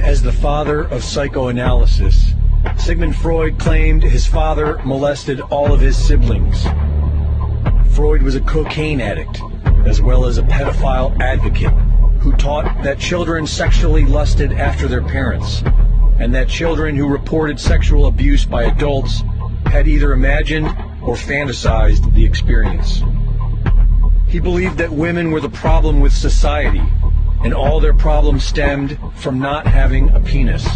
as the father of psychoanalysis, Sigmund Freud claimed his father molested all of his siblings. Freud was a cocaine addict, as well as a pedophile advocate, who taught that children sexually lusted after their parents, and that children who reported sexual abuse by adults had either imagined or fantasized the experience. He believed that women were the problem with society, and all their problems stemmed from not having a penis.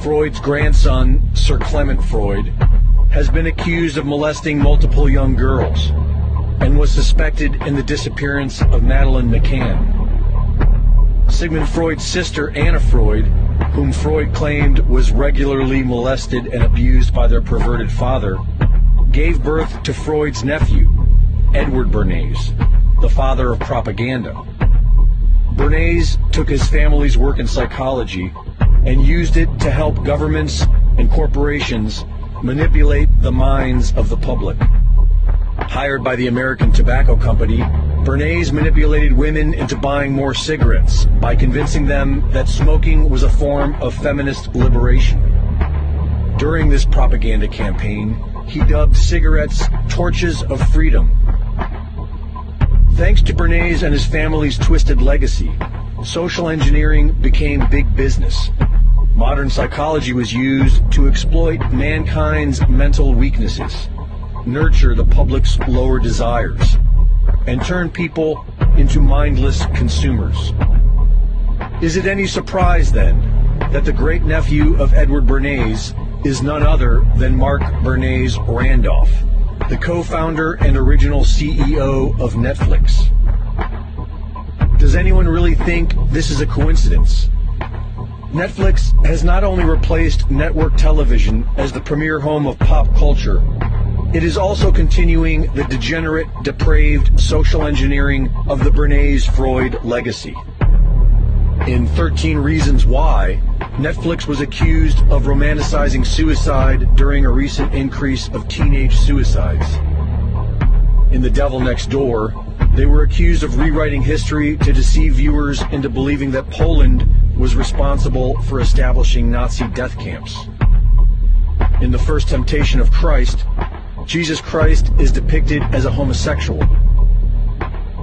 Freud's grandson, Sir Clement Freud, has been accused of molesting multiple young girls, and was suspected in the disappearance of Madeleine McCann. Sigmund Freud's sister, Anna Freud, whom Freud claimed was regularly molested and abused by their perverted father, gave birth to Freud's nephew, Edward Bernays, the father of propaganda. Bernays took his family's work in psychology and used it to help governments and corporations manipulate the minds of the public. Hired by the American Tobacco Company, Bernays manipulated women into buying more cigarettes by convincing them that smoking was a form of feminist liberation. During this propaganda campaign, he dubbed cigarettes torches of freedom. Thanks to Bernays and his family's twisted legacy, social engineering became big business. Modern psychology was used to exploit mankind's mental weaknesses, nurture the public's lower desires, and turn people into mindless consumers. Is it any surprise, then, that the great-nephew of Edward Bernays is none other than Mark Bernays Randolph, the co-founder and original CEO of Netflix? Does anyone really think this is a coincidence? Netflix has not only replaced network television as the premier home of pop culture, it is also continuing the degenerate, depraved social engineering of the Bernays-Freud legacy. In 13 Reasons Why, Netflix was accused of romanticizing suicide during a recent increase of teenage suicides. In The Devil Next Door, they were accused of rewriting history to deceive viewers into believing that Poland was responsible for establishing Nazi death camps. In The First Temptation of Christ, Jesus Christ is depicted as a homosexual.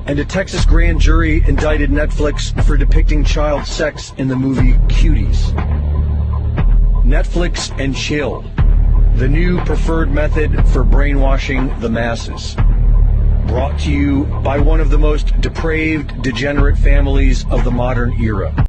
And a Texas grand jury indicted Netflix for depicting child sex in the movie Cuties. Netflix and chill, the new preferred method for brainwashing the masses. Brought to you by one of the most depraved, degenerate families of the modern era.